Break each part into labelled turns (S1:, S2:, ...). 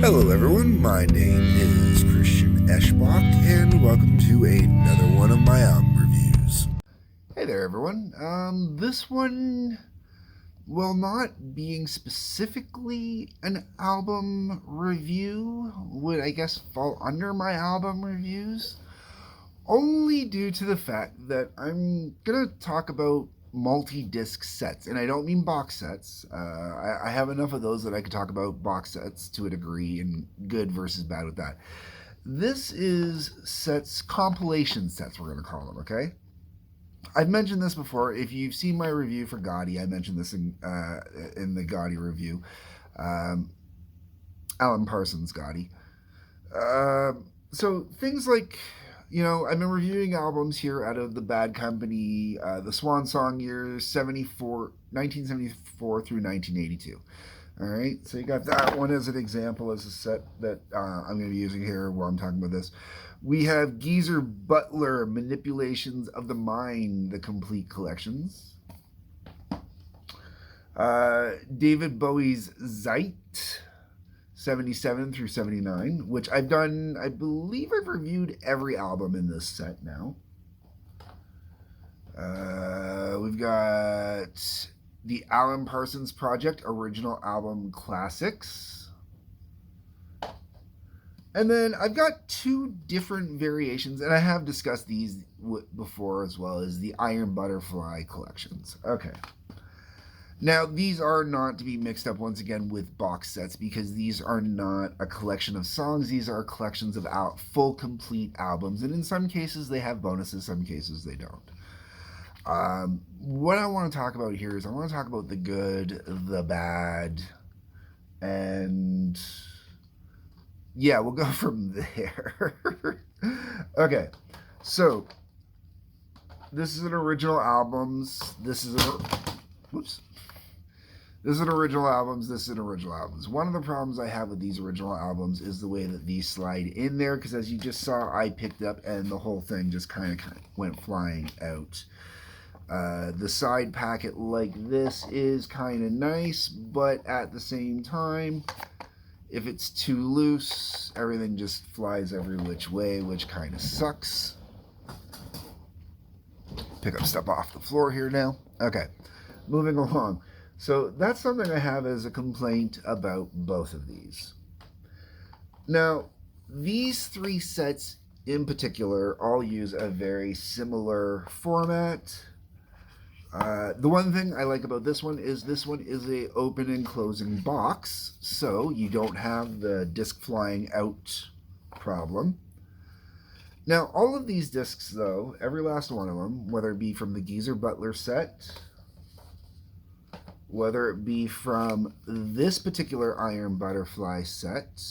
S1: Hello everyone, my name is Christian Eschbach, and welcome to another one of my album reviews. Hey there everyone, this one, while not being specifically an album review, would I guess fall under my album reviews, only due to the fact that I'm gonna talk about multi-disc sets, and I don't mean box sets. I have enough of those that I could talk about box sets to a degree and good versus bad with that. This is sets, compilation sets, we're going to call them, okay? I've mentioned this before. If you've seen my review for Gotti, I mentioned this in the Gotti review. Alan Parsons Gotti. So things like, I've been reviewing albums here out of the Bad Company, the Swan Song years 1974 through 1982. All right, so you got that one as an example, as a set that I'm going to be using here while I'm talking about this. We have Geezer Butler, Manipulations of the Mind, the complete collections. David Bowie's Zeit, 77 through 79, which I've done, I believe I've reviewed every album in this set now. We've got the Alan Parsons Project Original Album Classics. And then I've got two different variations, and I have discussed these before as well, as the Iron Butterfly collections. Okay. Now, these are not to be mixed up once again with box sets, because these are not a collection of songs. These are collections of full, complete albums. And in some cases, they have bonuses. Some cases, they don't. What I want to talk about here is I want to talk about the good, the bad, and yeah, we'll go from there. Okay, so this is an original albums. This is an original albums. This is an original albums. One of the problems I have with these original albums is the way that these slide in there, because as you just saw, I picked up and the whole thing just kind of went flying out. The side packet like this is kind of nice, but at the same time, if it's too loose, everything just flies every which way, which kind of sucks. Pick up stuff off the floor here now. Okay, moving along. So that's something I have as a complaint about both of these. Now, these three sets in particular all use a very similar format. The one thing I like about this one is a open and closing box, so you don't have the disc flying out problem. Now, all of these discs, though, every last one of them, whether it be from the Geezer Butler set, whether it be from this particular Iron Butterfly set,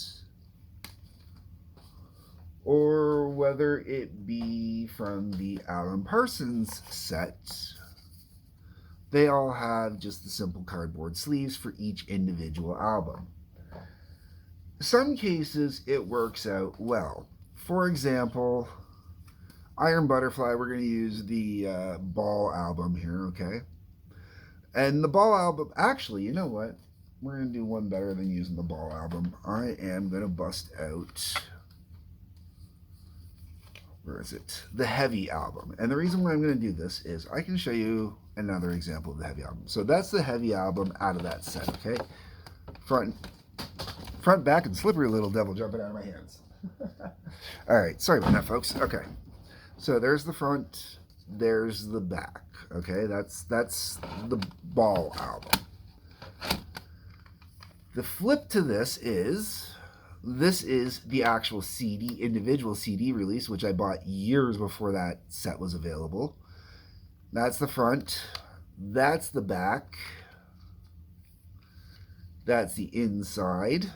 S1: or whether it be from the Alan Parsons set, they all have just the simple cardboard sleeves for each individual album. Some cases it works out well. For example, Iron Butterfly, we're going to use the Ball album here, okay? And the Ball album, actually, you know what? We're going to do one better than using the Ball album. I am going to bust out, where is it? The Heavy album. And the reason why I'm going to do this is I can show you another example of the Heavy album. So that's the Heavy album out of that set, okay? Front, back, and slippery little devil jumping out of my hands. All right, sorry about that, folks. Okay, so there's the front, there's the back. Okay, that's the Ball album. The flip to this is the actual CD, individual CD release, which I bought years before that set was available. That's the front, that's the back, that's the inside.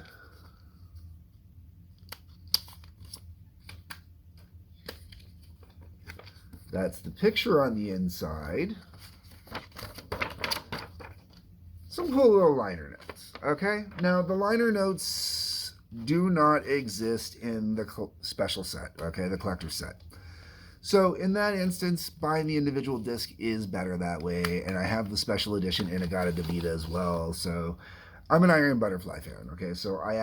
S1: That's the picture on the inside. Some cool little liner notes, okay? Now, the liner notes do not exist in the special set, okay, the collector set. So in that instance, buying the individual disc is better that way, and I have the special edition Inagata Davida as well, so I'm an Iron Butterfly fan, okay? So I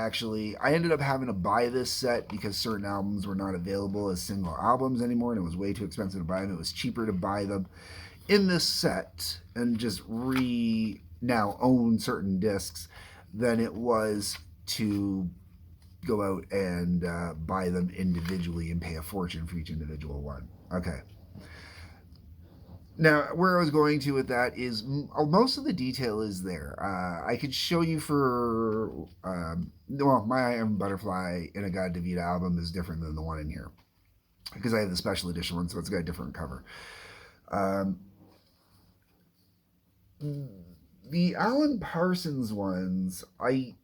S1: ended up having to buy this set because certain albums were not available as single albums anymore, and it was way too expensive to buy them. It was cheaper to buy them in this set and just now own certain discs than it was to go out and buy them individually and pay a fortune for each individual one. Okay. Now, where I was going to with that is most of the detail is there. I could show you my Iron Butterfly in a God Davida album is different than the one in here because I have the special edition one, so it's got a different cover. The Alan Parsons ones, okay,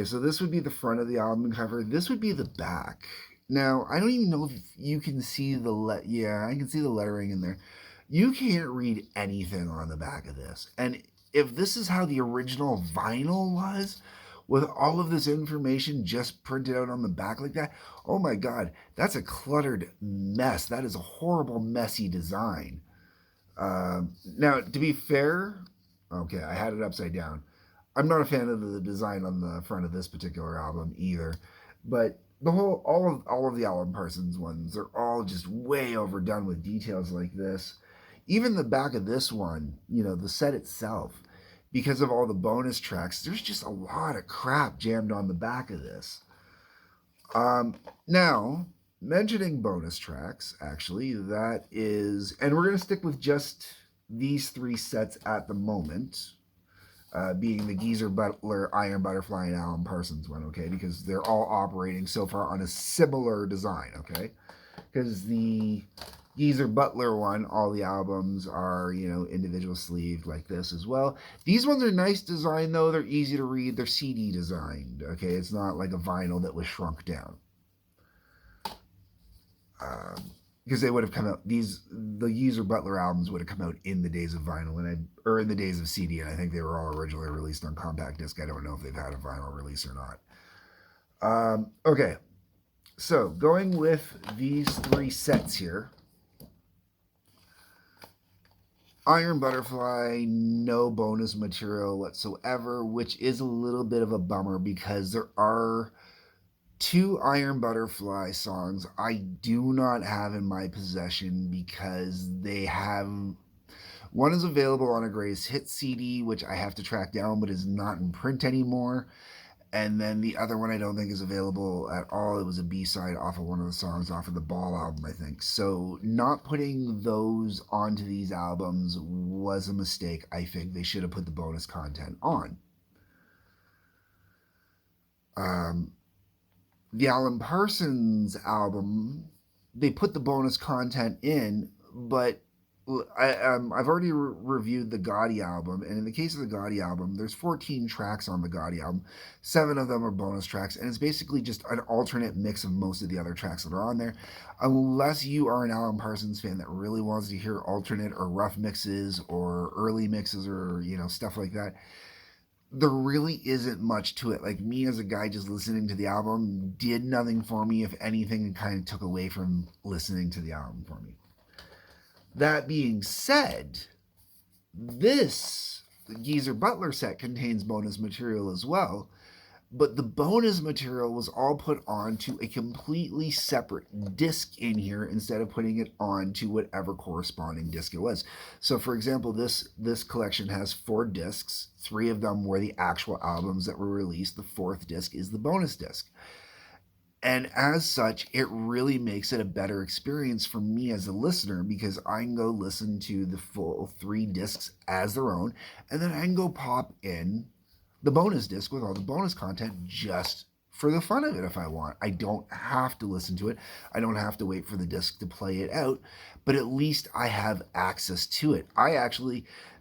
S1: so this would be the front of the album cover. This would be the back. Now, I don't even know if you can see yeah, I can see the lettering in there. You can't read anything on the back of this. And if this is how the original vinyl was, with all of this information just printed out on the back like that, oh my God, that's a cluttered mess. That is a horrible, messy design. Now, to be fair, okay, I had it upside down. I'm not a fan of the design on the front of this particular album either, but all of the Alan Parsons ones are all just way overdone with details like this. Even the back of this one, the set itself, because of all the bonus tracks, there's just a lot of crap jammed on the back of this. Now, mentioning bonus tracks, actually, that is, and we're going to stick with just these three sets at the moment, being the Geezer, Butler, Iron Butterfly, and Alan Parsons one, okay? Because they're all operating so far on a similar design, okay? Because the Geezer Butler one, all the albums are, individual sleeved like this as well. These ones are nice design, though. They're easy to read. They're CD designed, okay? It's not like a vinyl that was shrunk down. Because they would have come out, the Geezer Butler albums would have come out in the days of vinyl or in the days of CD, and I think they were all originally released on compact disc. I don't know if they've had a vinyl release or not. Okay, so going with these three sets here. Iron Butterfly, no bonus material whatsoever, which is a little bit of a bummer because there are two Iron Butterfly songs I do not have in my possession because one is available on a Greatest Hits CD, which I have to track down but is not in print anymore. And then the other one I don't think is available at all. It was a B-side off of one of the songs off of the Ball album, I think. So not putting those onto these albums was a mistake. I think they should have put the bonus content on. The Alan Parsons album, they put the bonus content in, but I've already reviewed the Gotti album, and in the case of the Gotti album, there's 14 tracks on the Gotti album. 7 of them are bonus tracks, and it's basically just an alternate mix of most of the other tracks that are on there. Unless you are an Alan Parsons fan that really wants to hear alternate or rough mixes or early mixes or, stuff like that, there really isn't much to it. Like, me as a guy just listening to the album did nothing for me. If anything, it kind of took away from listening to the album for me. That being said, this Geezer Butler set contains bonus material as well, but the bonus material was all put onto a completely separate disc in here instead of putting it onto whatever corresponding disc it was. So, for example, this collection has 4 discs. 3 of them were the actual albums that were released. The 4th disc is the bonus disc. And as such, it really makes it a better experience for me as a listener because I can go listen to the full 3 discs as their own, and then I can go pop in the bonus disc with all the bonus content just for the fun of it if I want. I don't have to listen to it. I don't have to wait for the disc to play it out, but at least I have access to it.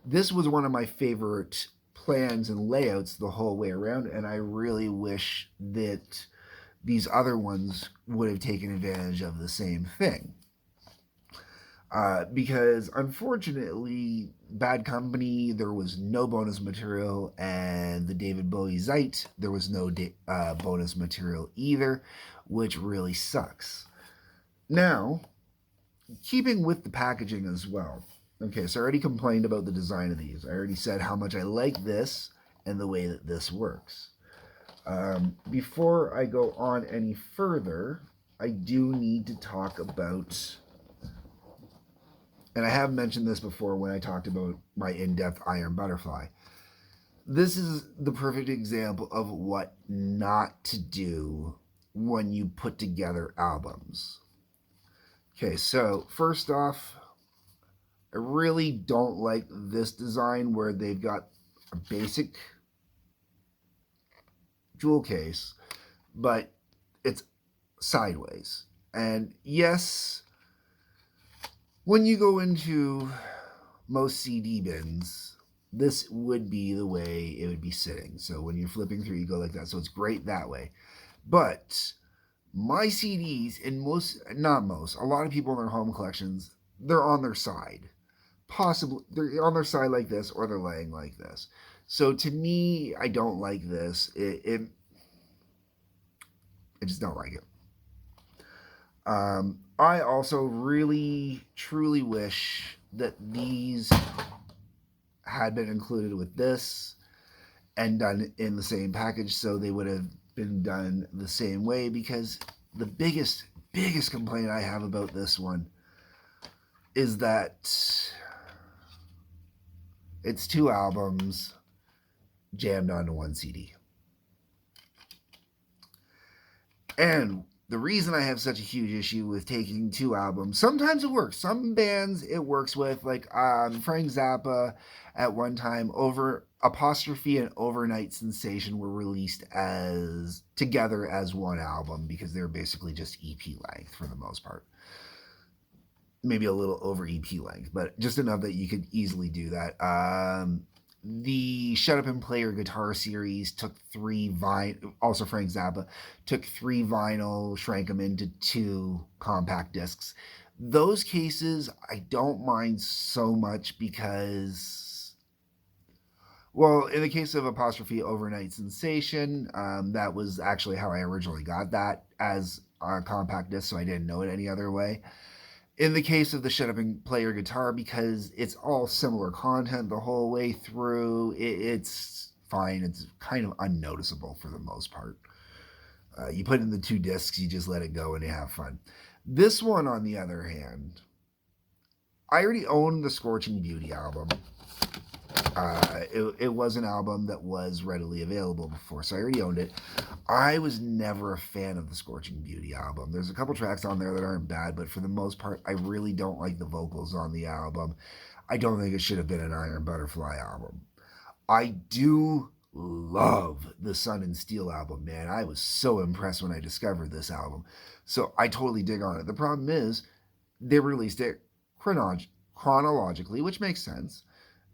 S1: This was one of my favorite plans and layouts the whole way around, and I really wish that these other ones would have taken advantage of the same thing. Because unfortunately, Bad Company, there was no bonus material, and the David Bowie Zeit, there was no bonus material either, which really sucks. Now, keeping with the packaging as well, Okay, so I already complained about the design of these. I already said how much I like this and the way that this works. Before I go on any further, I do need to talk about, and I have mentioned this before when I talked about my in-depth iron butterfly. This is the perfect example of what not to do when you put together albums. Okay, so first off, I really don't like this design where they've got a basic jewel case, but it's sideways. And yes, when you go into most CD bins, this would be the way it would be sitting. So when you're flipping through, you go like that. So it's great that way. But my CDs, in most, not most, a lot of people in their home collections, they're on their side. Possibly, they're on their side like this, or they're laying like this. So to me, I don't like this. I just don't like it. I also really, truly wish that these had been included with this and done in the same package, so they would have been done the same way, because the biggest complaint I have about this one is that it's two albums jammed onto one CD. And the reason I have such a huge issue with taking two albums, sometimes it works. Some bands it works with, like Frank Zappa at one time, over Apostrophe and Overnight Sensation were released as together as one album because they're basically just EP length for the most part. Maybe a little over EP length, but just enough that you could easily do that. The Shut Up and Play Your Guitar series took also Frank Zappa, took 3 vinyl, shrank them into 2 compact discs. Those cases I don't mind so much because, well, in the case of Apostrophe Overnight Sensation, that was actually how I originally got that as a compact disc, so I didn't know it any other way. In the case of the Shut Up and Play Your Guitar, because it's all similar content the whole way through, it's fine. It's kind of unnoticeable for the most part. You put in the 2 discs, you just let it go and you have fun. This one, on the other hand, I already own the Scorching Beauty album. It was an album that was readily available before, so I already owned it. I was never a fan of the Scorching Beauty album. There's a couple tracks on there that aren't bad, but for the most part, I really don't like the vocals on the album. I don't think it should have been an Iron Butterfly album. I do love the Sun and Steel album, man. I was so impressed when I discovered this album. So I totally dig on it. The problem is, they released it chronologically, which makes sense.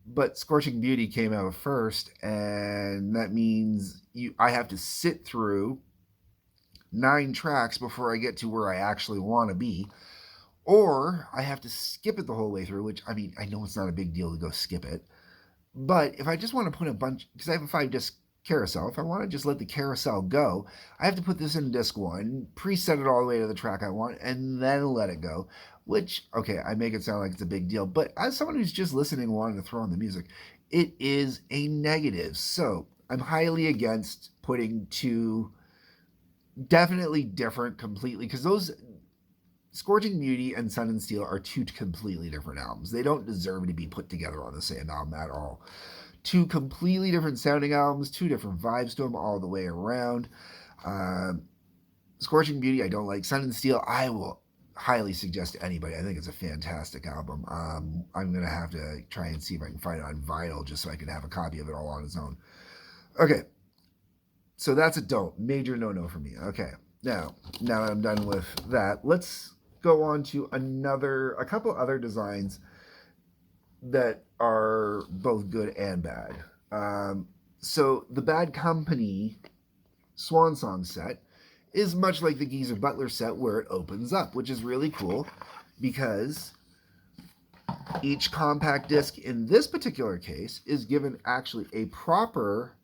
S1: But Scorching Beauty came out first, and that means I have to sit through 9 tracks before I get to where I actually want to be, or I have to skip it the whole way through, which, I mean, I know it's not a big deal to go skip it, but if I just want to put a bunch, because I have a 5-disc carousel, if I want to just let the carousel go, I have to put this in disc 1, preset it all the way to the track I want, and then let it go. Which, okay, I make it sound like it's a big deal, but as someone who's just listening and wanting to throw on the music, it is a negative. So I'm highly against putting 2 definitely different completely, because those Scorching Beauty and Sun and Steel are 2 completely different albums. They don't deserve to be put together on the same album at all. 2 completely different sounding albums, 2 different vibes to them all the way around. Scorching Beauty, I don't like. Sun and Steel, I will highly suggest to anybody. I think it's a fantastic album. I'm going to have to try and see if I can find it on vinyl just so I can have a copy of it all on its own. Okay, so that's a don't. Major no-no for me. Okay, now that I'm done with that, let's go on to a couple other designs that are both good and bad. So the Bad Company Swan Song set is much like the Geezer Butler set, where it opens up, which is really cool because each compact disc in this particular case is given actually a proper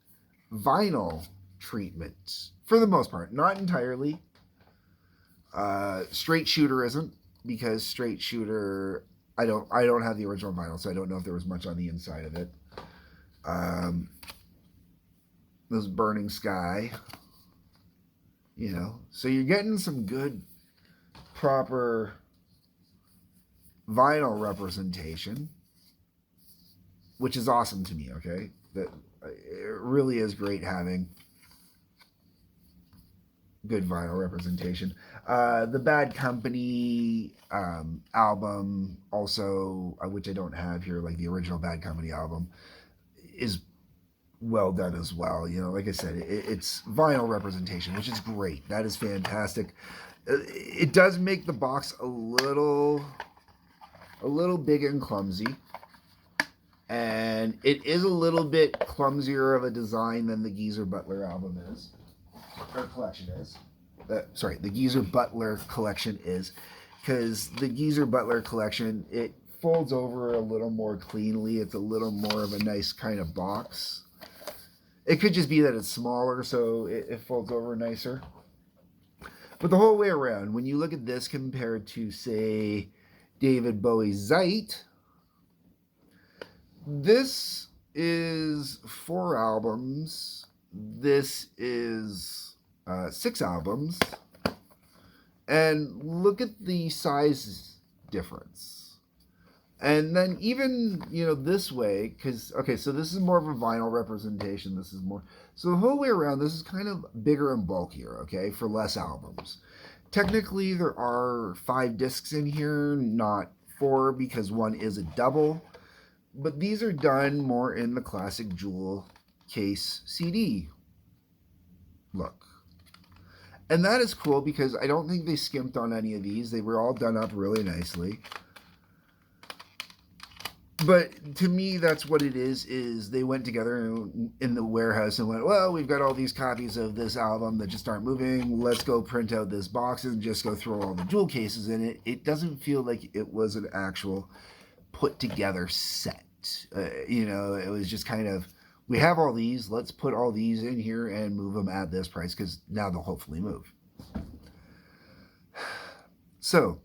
S1: vinyl treatment for the most part, not entirely. Straight Shooter isn't, because Straight Shooter, I don't have the original vinyl, so I don't know if there was much on the inside of it. This Burning Sky, you know, so you're getting some good, proper vinyl representation, which is awesome to me. Okay, that it really is great having good vinyl representation. The Bad Company album, also, which I don't have here, like the original Bad Company album, is well done as well. You know, like I said, it's vinyl representation, which is great. That is fantastic. It does make the box a little big and clumsy, and it is a little bit clumsier of a design than the Geezer Butler album is, or collection is. The Geezer Butler collection is, because the Geezer Butler collection, it folds over a little more cleanly. It's a little more of a nice kind of box. It could just be that it's smaller, so it folds over nicer. But the whole way around, when you look at this compared to, say, David Bowie's Zeit, this is 4 albums. This is 6 albums. And look at the size difference. And then even, you know, this way, because, okay, so this is more of a vinyl representation. This is more, so the whole way around, this is kind of bigger and bulkier, okay, for less albums. Technically, there are 5 discs in here, not 4, because one is a double. But these are done more in the classic jewel case CD look. And that is cool because I don't think they skimped on any of these. They were all done up really nicely. But to me, that's what it is they went together in the warehouse and went, well, we've got all these copies of this album that just aren't moving. Let's go print out this box and just go throw all the jewel cases in it. It doesn't feel like it was an actual put together set. You know, it was just kind of, we have all these, let's put all these in here and move them at this price because now they'll hopefully move. So,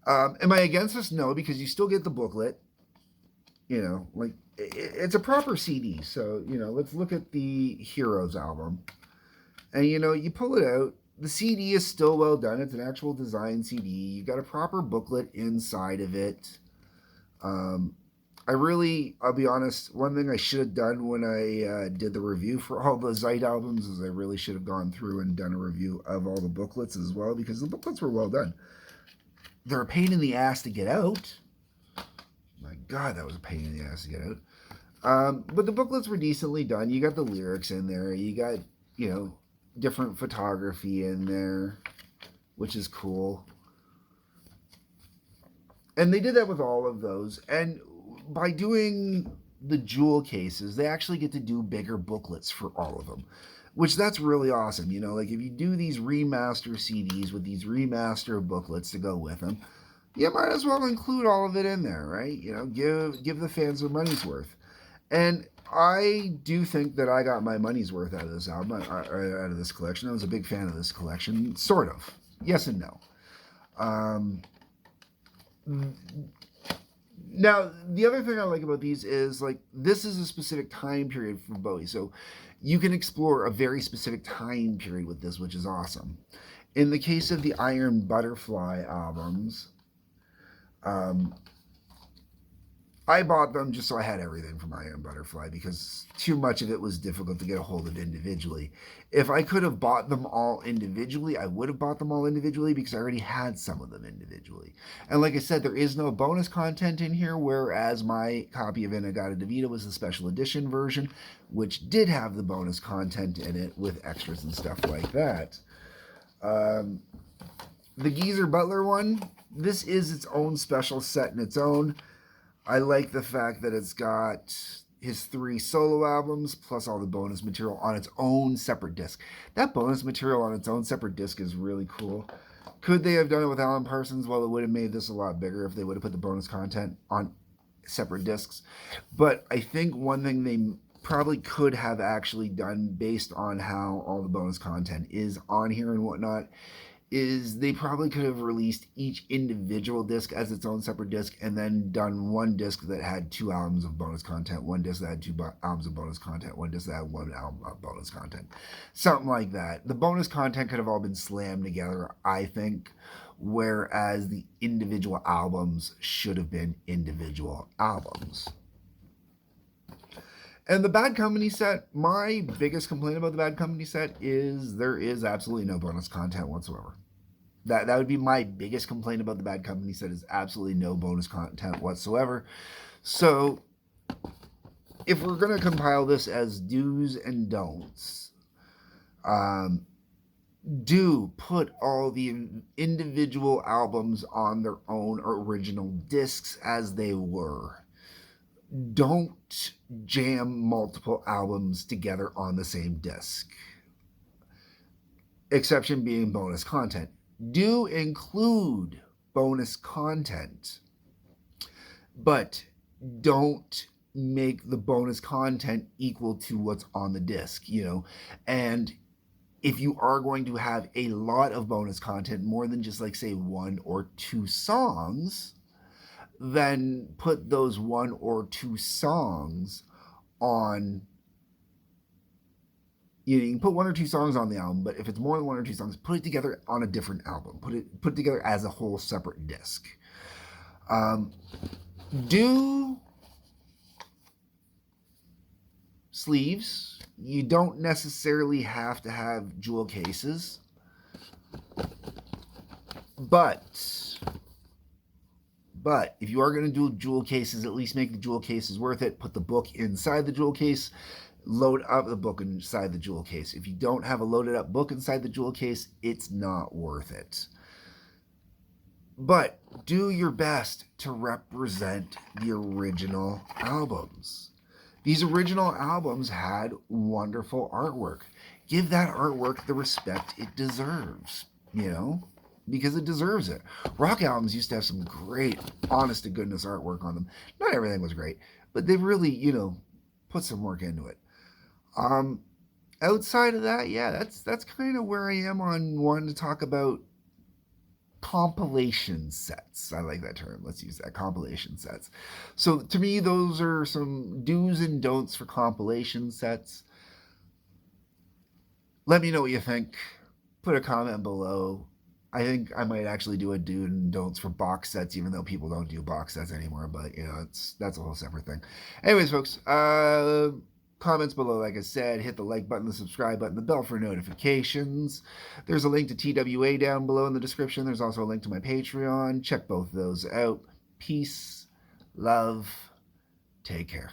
S1: am I against this? No, because you still get the booklet. You know, like, it's a proper CD. So, you know, let's look at the Heroes album. And, you know, you pull it out. The CD is still well done. It's an actual design CD. You got a proper booklet inside of it. I'll be honest, one thing I should have done when I did the review for all the Zeit albums is I really should have gone through and done a review of all the booklets as well, because the booklets were well done. They're a pain in the ass to get out. My God, that was a pain in the ass to get out. But the booklets were decently done. You got the lyrics in there. You got, you know, different photography in there, which is cool. And they did that with all of those. And by doing the jewel cases, they actually get to do bigger booklets for all of them, which that's really awesome. You know, like if you do these remaster CDs with these remaster booklets to go with them, you might as well include all of it in there, right? You know, give the fans their money's worth. And I do think that I got my money's worth out of this album, out of this collection. I was a big fan of this collection, sort of. Yes and no. Now, the other thing I like about these is, like, this is a specific time period for Bowie. So you can explore a very specific time period with this, which is awesome. In the case of the Iron Butterfly albums, I bought them just so I had everything from Iron Butterfly because too much of it was difficult to get a hold of individually. If I could have bought them all individually, I would have bought them all individually because I already had some of them individually. And like I said, there is no bonus content in here, whereas my copy of In-A-Gadda-Da-Vida was the special edition version, which did have the bonus content in it with extras and stuff like that. The Geezer Butler one, this is its own special set in its own. I like the fact that it's got his 3 solo albums plus all the bonus material on its own separate disc. That bonus material on its own separate disc is really cool. Could they have done it with Alan Parsons? Well, it would have made this a lot bigger if they would have put the bonus content on separate discs. But I think one thing they probably could have actually done based on how all the bonus content is on here and whatnot is they probably could have released each individual disc as its own separate disc and then done one disc that had 2 albums of bonus content, one disc that had 2 albums of bonus content, one disc that had 1 album of bonus content. Something like that. The bonus content could have all been slammed together, I think, whereas the individual albums should have been individual albums. And the Bad Company set, my biggest complaint about the Bad Company set is there is absolutely no bonus content whatsoever. That would be my biggest complaint about the Bad Company set, is absolutely no bonus content whatsoever. So if we're going to compile this as do's and don'ts, do put all the individual albums on their own original discs as they were. Don't jam multiple albums together on the same disc. Exception being bonus content. Do include bonus content, but don't make the bonus content equal to what's on the disc, and if you are going to have a lot of bonus content, more than just like say 1 or 2 songs, then put those 1 or 2 songs on. You can put 1 or 2 songs on the album, but if it's more than 1 or 2 songs, put it together on a different album. Put it together as a whole separate disc. Do sleeves. You don't necessarily have to have jewel cases, but if you are going to do jewel cases, at least make the jewel cases worth it. Put the book inside the jewel case. Load up the book inside the jewel case. If you don't have a loaded up book inside the jewel case, it's not worth it. But do your best to represent the original albums. These original albums had wonderful artwork. Give that artwork the respect it deserves, because it deserves it. Rock albums used to have some great, honest to goodness artwork on them. Not everything was great, but they really, put some work into it. Outside of that, yeah, that's kind of where I am on wanting to talk about compilation sets. I like that term. Let's use that, compilation sets. So to me, those are some do's and don'ts for compilation sets. Let me know what you think. Put a comment below. I think I might actually do a do and don'ts for box sets, even though people don't do box sets anymore, but that's a whole separate thing. Anyways, folks, comments below, like I said, hit the like button, the subscribe button, the bell for notifications. There's a link to TWA down below in the description. There's also a link to my Patreon. Check both of those out. Peace, love, take care.